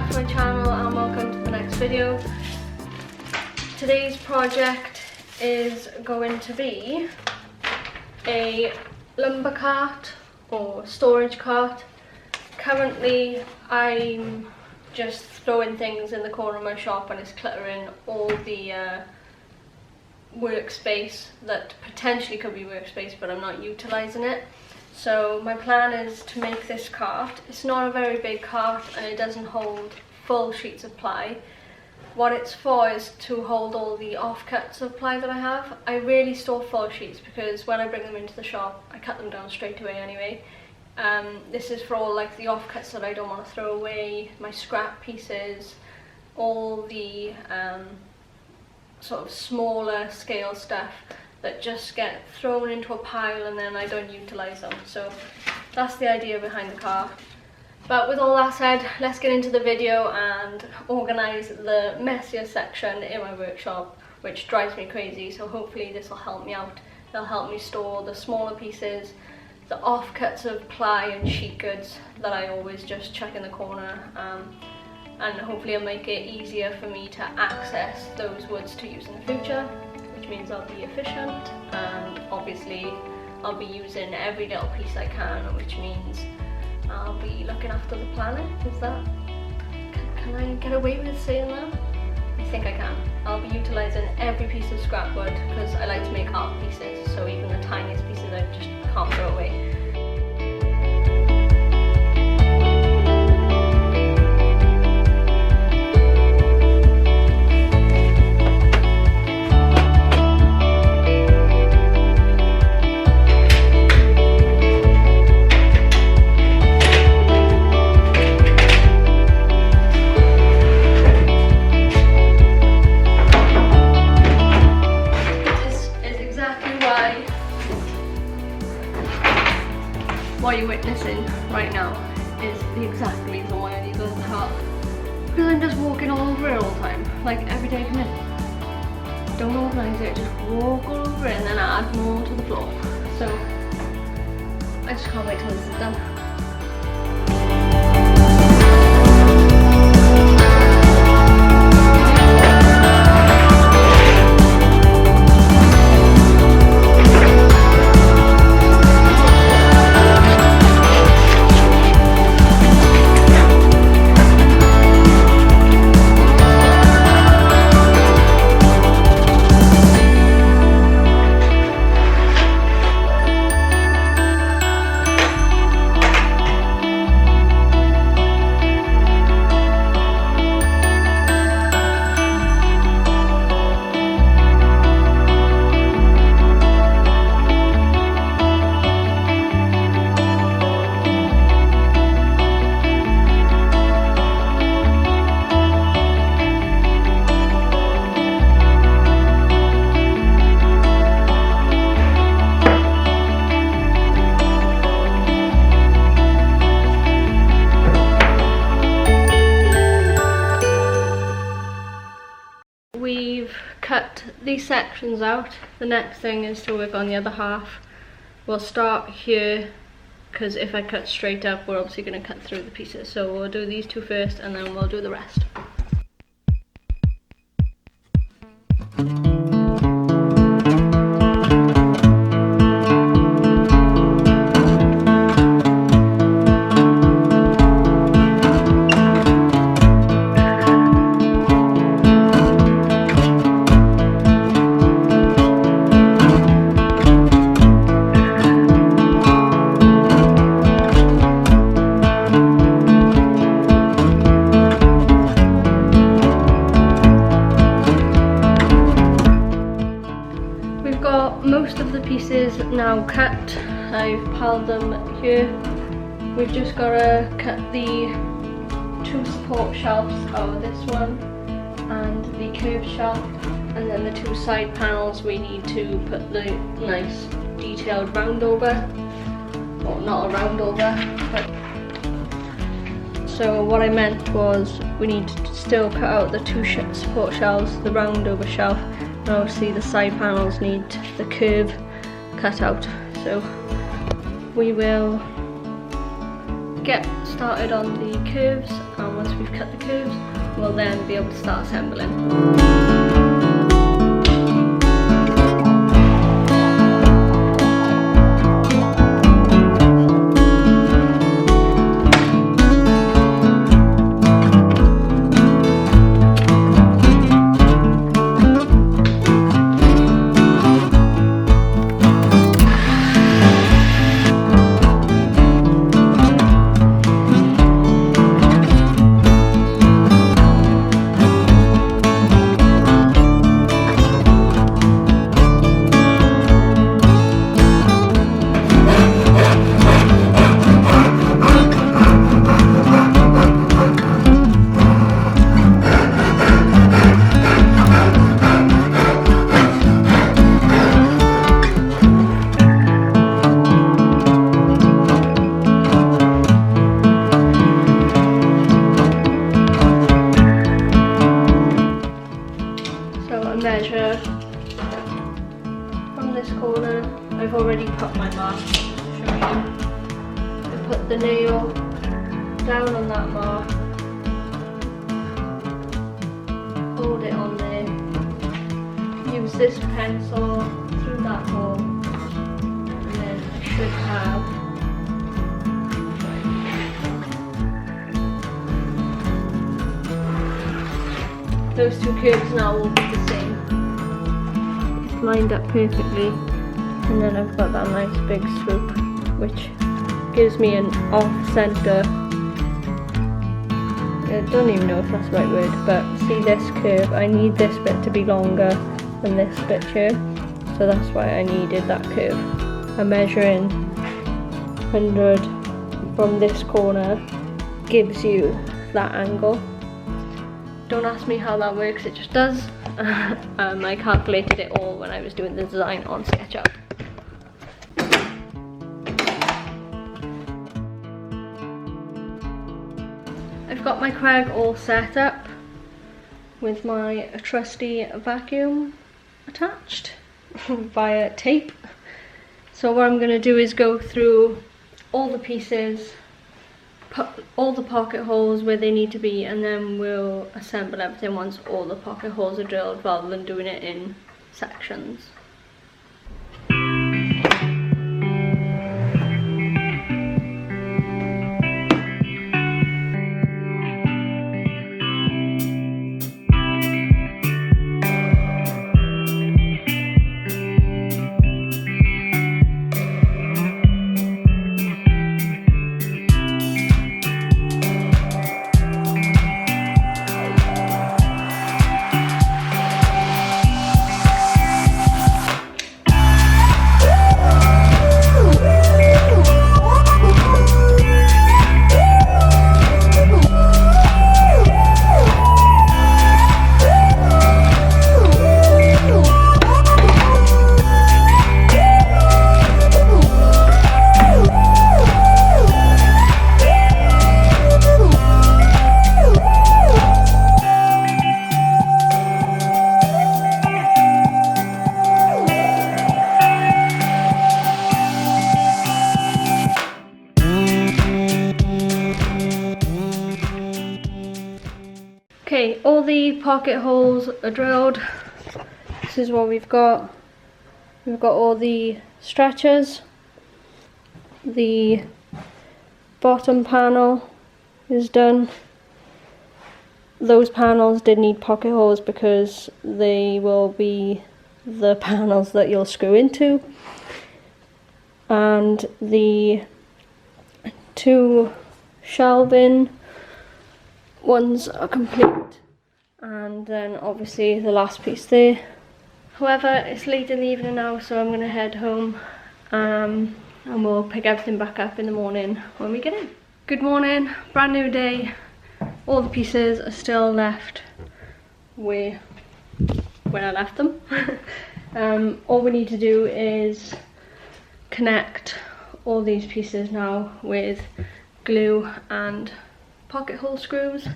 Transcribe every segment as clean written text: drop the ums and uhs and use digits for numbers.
back to my channel and welcome to the next video. Today's project is going to be a lumber cart or storage cart. Currently I'm just throwing things in the corner of my shop and it's cluttering all the workspace that potentially could be workspace, but I'm not utilising it. So my plan is to make this cart. It's not a very big cart and it doesn't hold full sheets of ply. What it's for is to hold all the offcuts of ply that I have. I rarely store full sheets because when I bring them into the shop I cut them down straight away anyway. This is for all like the offcuts that I don't want to throw away, my scrap pieces, all the sort of smaller scale stuff that just get thrown into a pile and then I don't utilise them. So that's the idea behind the cart. But with all that said, let's get into the video and organise the messier section in my workshop, which drives me crazy. So hopefully this will help me out. It'll help me store the smaller pieces, the offcuts of ply and sheet goods that I always just chuck in the corner, and hopefully it'll make it easier for me to access those woods to use in the future, which means I'll be efficient and obviously I'll be using every little piece I can, which means I'll be looking after the planet. Is that, can I get away with saying that? I think I can. I'll be utilising every piece of scrap wood because I like to make art pieces, so even the tiniest pieces I just can't throw away. What you're witnessing right now is the exact reason why I need this cart. Because I'm just walking all over it all the time. Like every day I come in. Don't organise it, just walk all over it and then add more to the floor. So I just can't wait till this is done. We've cut these sections out. The next thing is to work on the other half. We'll start here because if I cut straight up we're obviously going to cut through the pieces, so we'll do these two first and then we'll do the rest. Most of the pieces now cut. I've piled them here. We've just got to cut the two support shelves out of this one and the curved shelf, and then the two side panels we need to put the nice detailed round over, or not a round over, but so what I meant was we need to still cut out the two support shelves, the round over shelf, and obviously the side panels need the curve cut out. So we will get started on the curves, and once we've cut the curves, we'll then be able to start assembling. Measure from this corner. I've already put my mark, I'll show you. I put the nail down on that mark, hold it on there, use this pencil through that hole, and then I should have those two curves now will be the same. It's lined up perfectly, and then I've got that nice big swoop which gives me an off-centre, I don't even know if that's the right word, but see this curve, I need this bit to be longer than this bit here, so that's why I needed that curve. I'm measuring 100 from this corner gives you that angle. Don't ask me how that works, it just does. I calculated it all when I was doing the design on SketchUp. I've got my Craig all set up with my trusty vacuum attached via tape. So what I'm going to do is go through all the pieces, put all the pocket holes where they need to be, and then we'll assemble everything once all the pocket holes are drilled, rather than doing it in sections. Okay, all the pocket holes are drilled. This is what we've got. We've got all the stretchers. The bottom panel is done. Those panels did need pocket holes because they will be the panels that you'll screw into. And the two shelving ones are complete, and then obviously the last piece there. However, it's late in the evening now, so I'm going to head home and we'll pick everything back up in the morning when we get in. Good morning, brand new day. All the pieces are still left where I left them. All we need to do is connect all these pieces now with glue and pocket hole screws.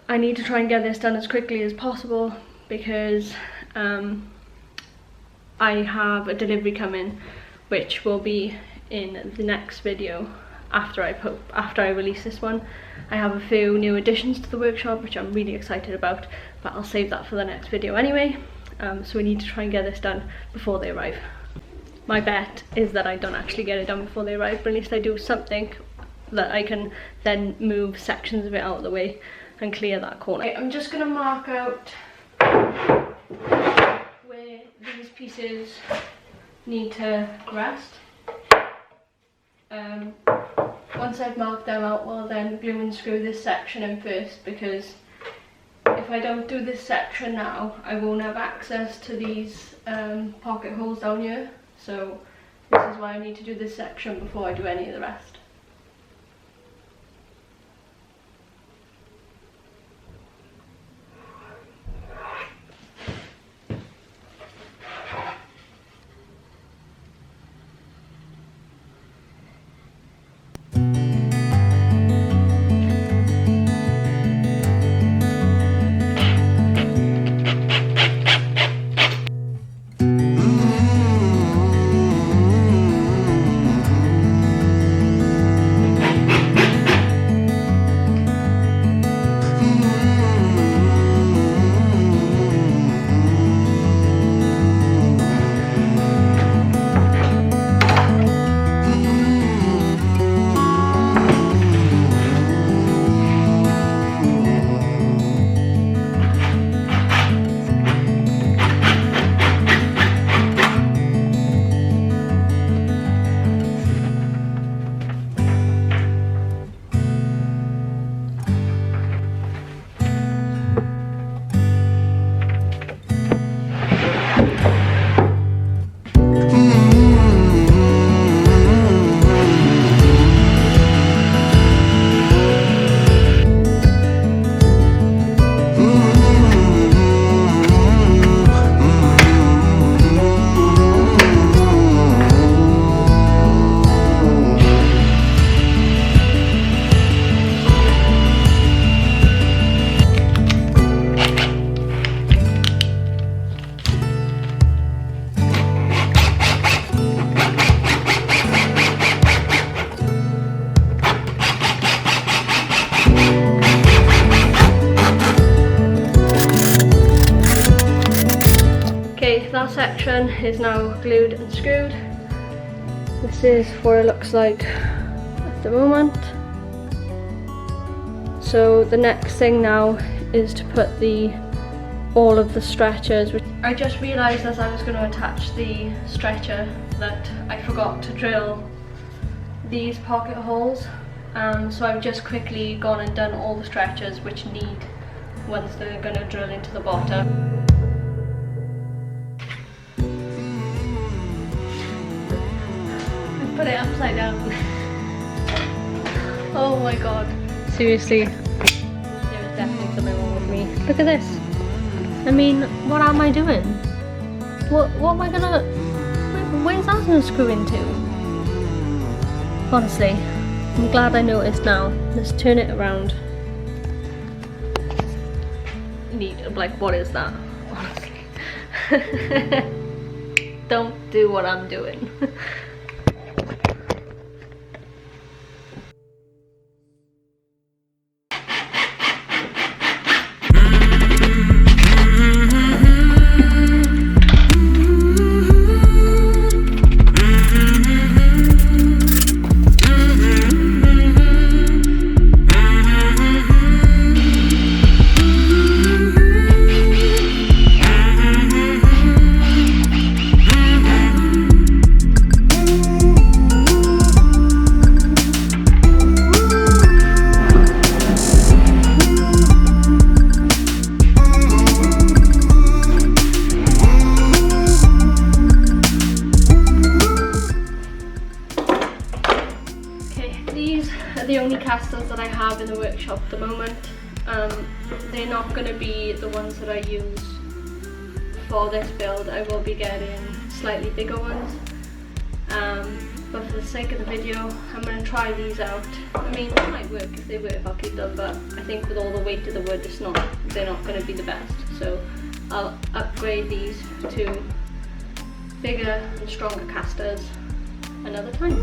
I need to try and get this done as quickly as possible because I have a delivery coming, which will be in the next video, after I release this one. I have a few new additions to the workshop which I'm really excited about, but I'll save that for the next video anyway. So we need to try and get this done before they arrive. My bet is that I don't actually get it done before they arrive, but at least I do something that I can then move sections of it out of the way and clear that corner. Okay, I'm just going to mark out where these pieces need to rest. Once I've marked them out, we'll then glue and screw this section in first, because if I don't do this section now, I won't have access to these pocket holes down here. So this is why I need to do this section before I do any of the rest. That section is now glued and screwed. This is what it looks like at the moment. So the next thing now is to put all of the stretchers. I just realised as I was going to attach the stretcher that I forgot to drill these pocket holes. So I've just quickly gone and done all the stretchers which need ones that are going to drill into the bottom. Put it upside down. Oh my god. Seriously, there is definitely something wrong with me. Look at this. I mean, what am I doing? What am I gonna... Where's that gonna screw into? Honestly, I'm glad I noticed now. Let's turn it around. Like, what is that? Honestly. Don't do what I'm doing. The only casters that I have in the workshop at the moment. They're not going to be the ones that I use for this build. I will be getting slightly bigger ones, but for the sake of the video I'm going to try these out. I mean, they might work. If they work I'll keep them, but I think with all the weight of the wood they're not going to be the best, so I'll upgrade these to bigger and stronger casters another time.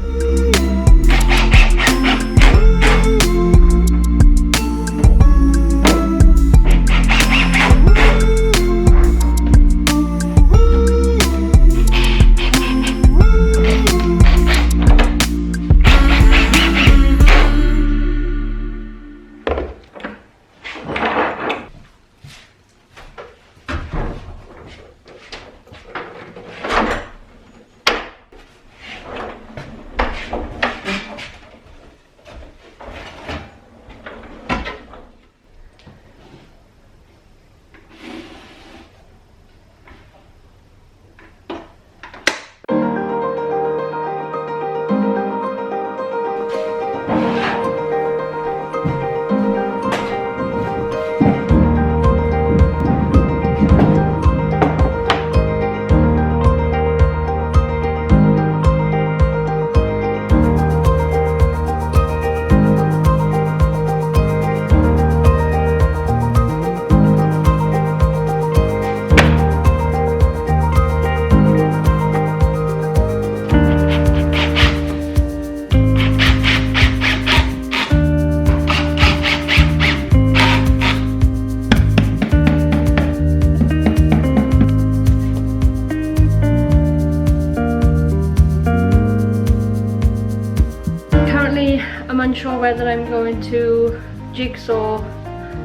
I'm unsure whether I'm going to jigsaw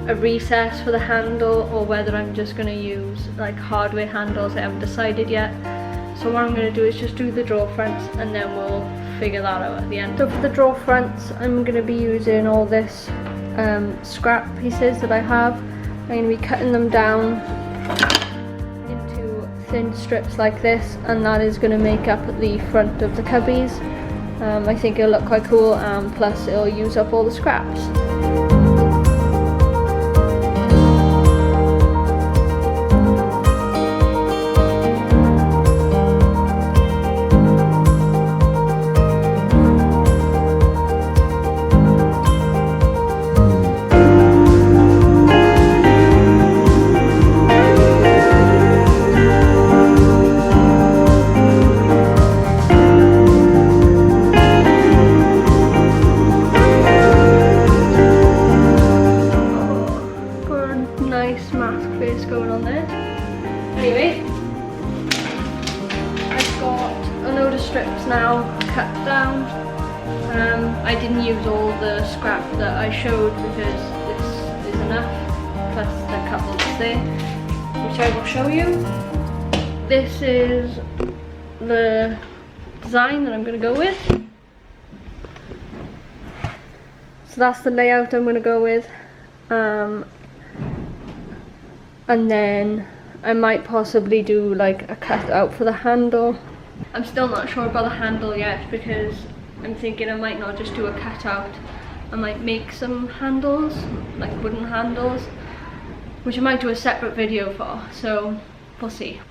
a recess for the handle or whether I'm just going to use like hardware handles. I haven't decided yet. So what I'm going to do is just do the drawer fronts and then we'll figure that out at the end. So for the drawer fronts, I'm going to be using all this scrap pieces that I have. I'm going to be cutting them down into thin strips like this, and that is going to make up the front of the cubbies. I think it'll look quite cool, and plus it'll use up all the scraps. Nice mask face going on there. Anyway, I've got a load of strips now cut down. I didn't use all the scrap that I showed because this is enough, plus the couple that's there, which I will show you. This is the design that I'm going to go with. So that's the layout I'm going to go with. And then I might possibly do like a cutout for the handle. I'm still not sure about the handle yet because I'm thinking I might not just do a cutout. I might make some handles, like wooden handles, which I might do a separate video for, so we'll see.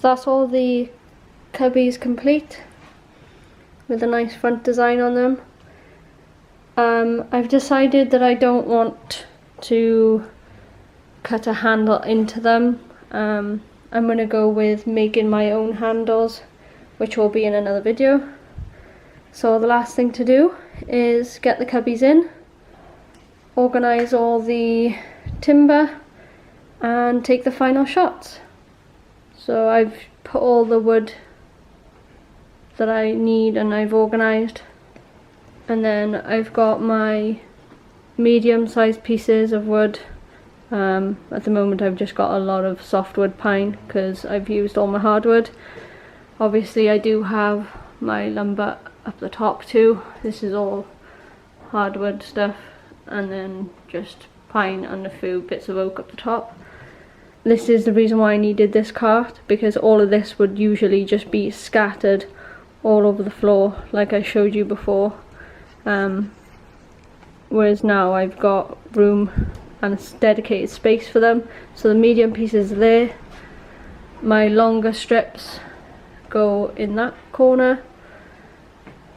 That's all the cubbies complete with a nice front design on them. I've decided that I don't want to cut a handle into them. I'm going to go with making my own handles, which will be in another video. So the last thing to do is get the cubbies in, organise all the timber and take the final shots. So I've put all the wood that I need and I've organised, and then I've got my medium-sized pieces of wood. At the moment I've just got a lot of softwood pine because I've used all my hardwood. Obviously I do have my lumber up the top too. This is all hardwood stuff, and then just pine and a few bits of oak up the top. This is the reason why I needed this cart, because all of this would usually just be scattered all over the floor like I showed you before. Whereas now I've got room and a dedicated space for them. So the medium pieces are there. My longer strips go in that corner.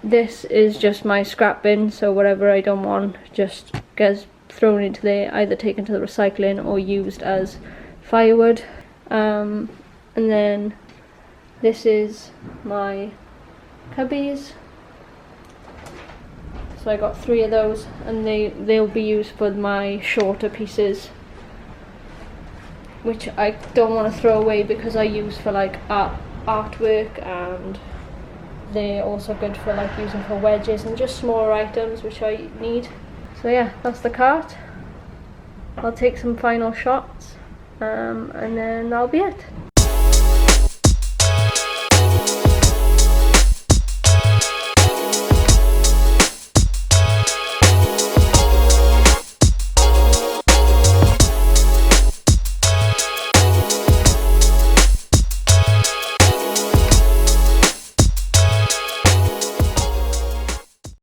This is just my scrap bin, so whatever I don't want just gets thrown into there, either taken to the recycling or used as firewood. And then this is my cubbies. So I got 3 of those, and they'll be used for my shorter pieces, which I don't want to throw away because I use for like artwork, and they're also good for like using for wedges and just smaller items which I need. So yeah, that's the cart. I'll take some final shots. And then that'll be it.